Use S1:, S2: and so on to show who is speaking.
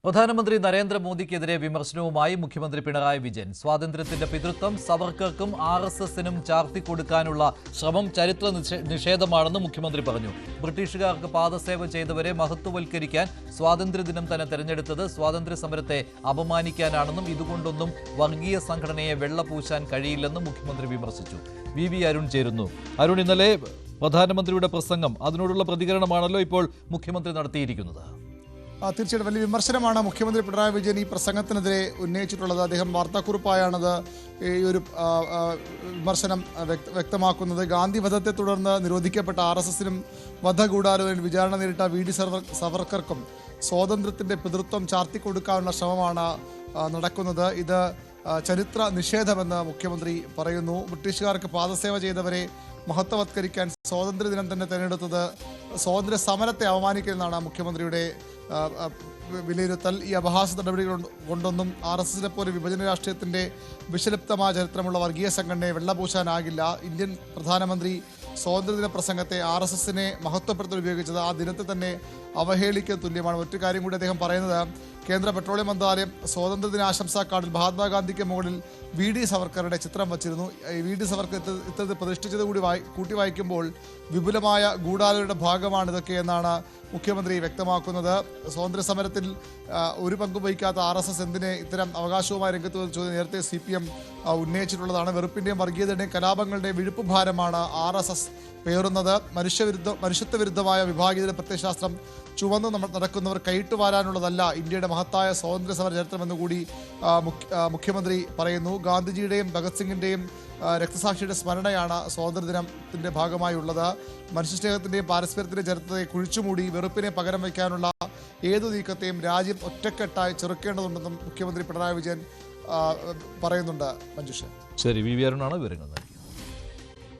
S1: പ്രധാനമന്ത്രി നരേന്ദ്രമോദിക്കെതിരെ വിമർശനവുമായി മുഖ്യമന്ത്രി പിണറായി വിജയൻ. സ്വാതന്ത്ര്യത്തിന്റെ പിതൃത്വം സവർക്കർക്കും RSSനും ചാർത്തിക്കൊടുക്കാനുള്ള ശ്രമം ചരിത്ര നിഷേധമാണെന്ന് മുഖ്യമന്ത്രി പറഞ്ഞു. ബ്രിട്ടീഷുകാർക്ക് പാദസേവ ചെയ്തവരെ മഹത്വവൽക്കരിക്കാൻ സ്വാതന്ത്ര്യദിനം തന്നെ തെരഞ്ഞെടുത്തത് സ്വാതന്ത്ര്യ സമരത്തെ അപമാനിക്കാനാണെന്നും ഇതുകൊണ്ടൊന്നും വർഗീയ സംഘടനയെ വെള്ളപൂശാൻ കഴിയില്ലെന്നും മുഖ്യമന്ത്രി വിമർശിച്ചു. വി അരുൺ ചേരുന്നു. അരുൺ, ഇന്നലെ പ്രധാനമന്ത്രിയുടെ പ്രസംഗം, അതിനോടുള്ള പ്രതികരണമാണല്ലോ ഇപ്പോൾ മുഖ്യമന്ത്രി നടത്തിയിരിക്കുന്നത്.
S2: തീർച്ചയായിട്ടും വലിയ വിമർശനമാണ് മുഖ്യമന്ത്രി പിണറായി വിജയൻ ഈ പ്രസംഗത്തിനെതിരെ ഉന്നയിച്ചിട്ടുള്ളത്. അദ്ദേഹം വാർത്താക്കുറിപ്പായാണത് ഈ ഒരു വിമർശനം വ്യക്തമാക്കുന്നത്. ഗാന്ധി വധത്തെ തുടർന്ന് നിരോധിക്കപ്പെട്ട RSSനും വധഗൂഢാലോചനയിൽ വിചാരണ നേരിട്ട VD സവർക്കർക്കും സ്വാതന്ത്ര്യത്തിൻ്റെ പിതൃത്വം ചാർത്തിക്കൊടുക്കാനുള്ള ശ്രമമാണ് നടക്കുന്നത്. ഇത് ചരിത്ര നിഷേധമെന്ന് മുഖ്യമന്ത്രി പറയുന്നു. ബ്രിട്ടീഷുകാർക്ക് പാദസേവ ചെയ്തവരെ മഹത്വവത്കരിക്കാൻ സ്വാതന്ത്ര്യദിനം തന്നെ തിരഞ്ഞെടുത്തത് സ്വാതന്ത്ര്യ സമരത്തെ അവമാനിക്കലെന്നാണ് മുഖ്യമന്ത്രിയുടെ വിലയിരുത്തൽ. ഈ അപഹാസ നടപടികൾ കൊണ്ടൊന്നും RSSനെ പോലെ വിഭജന രാഷ്ട്രീയത്തിൻ്റെ വിഷലിപ്തമായ ചരിത്രമുള്ള വർഗീയ സംഘടനയെ വെള്ളപൂശാനാകില്ല. ഇന്ത്യൻ പ്രധാനമന്ത്രി സ്വാതന്ത്ര്യദിന പ്രസംഗത്തെ RSSനെ മഹത്വപ്പെടുത്താൻ ഉപയോഗിച്ചത് ആ ദിനത്തെ തന്നെ അവഹേളിക്കാൻ തുല്യമാണ്. മറ്റു കാര്യം കൂടി അദ്ദേഹം പറയുന്നത്, കേന്ദ്ര പെട്രോളിയം മന്ത്രാലയം സ്വാതന്ത്ര്യദിനാശംസാ കാർഡിൽ മഹാത്മാഗാന്ധിക്ക് മുകളിൽ VD സവർക്കറുടെ ചിത്രം വച്ചിരുന്നു. VD സവർക്കർ ഇത്തരത്തിൽ പ്രതിഷ്ഠിച്ചത് കൂടി കൂട്ടി വായിക്കുമ്പോൾ വിപുലമായ ഗൂഢാലോചനയുടെ ഭാഗമാണിതൊക്കെ എന്നാണ് മുഖ്യമന്ത്രി വ്യക്തമാക്കുന്നത്. സ്വാതന്ത്ര്യ സമരത്തിൽ ഒരു പങ്കും വഹിക്കാത്ത RSS എന്തിനെ ഇത്തരം അവകാശവുമായി രംഗത്ത് വന്ന ചോദ്യം നേരത്തെ CPM ഉന്നയിച്ചിട്ടുള്ളതാണ്. വെറുപ്പിൻ്റെയും വർഗീയതയുടെയും കലാപങ്ങളുടെയും വിഴുപ്പ് ഭാരമാണ് RSS പേറുന്നത്. മനുഷ്യത്വ വിരുദ്ധമായ വിഭാഗീയത പ്രത്യയശാസ്ത്രം ചുവന്ന് നടക്കുന്നവർ കൈയിട്ട് വാരാനുള്ളതല്ല ഇന്ത്യയുടെ മഹത്തായ സ്വാതന്ത്ര്യ സമര ചരിത്രമെന്ന് കൂടി മുഖ്യമന്ത്രി പറയുന്നു. ഗാന്ധിജിയുടെയും ഭഗത് സിംഗിൻ്റെയും രക്തസാക്ഷിയുടെ സ്മരണയാണ് സ്വാതന്ത്ര്യദിനത്തിൻ്റെ ഭാഗമായുള്ളത്. മനുഷ്യസ്നേഹത്തിൻ്റെയും പാരസ്പര്യത്തിൻ്റെ ചരിത്രത്തെ കുഴിച്ചുമൂടി വെറുപ്പിനെ പകരം വയ്ക്കാനുള്ള ഏതു നീക്കത്തെയും രാജ്യം ഒറ്റക്കെട്ടായി ചെറുക്കേണ്ടതുണ്ടെന്നും മുഖ്യമന്ത്രി പിണറായി വിജയൻ പറയുന്നുണ്ട്. മഞ്ജുഷ,
S1: ശരി, വി അരുണാണ് വിവരങ്ങൾ നൽകി.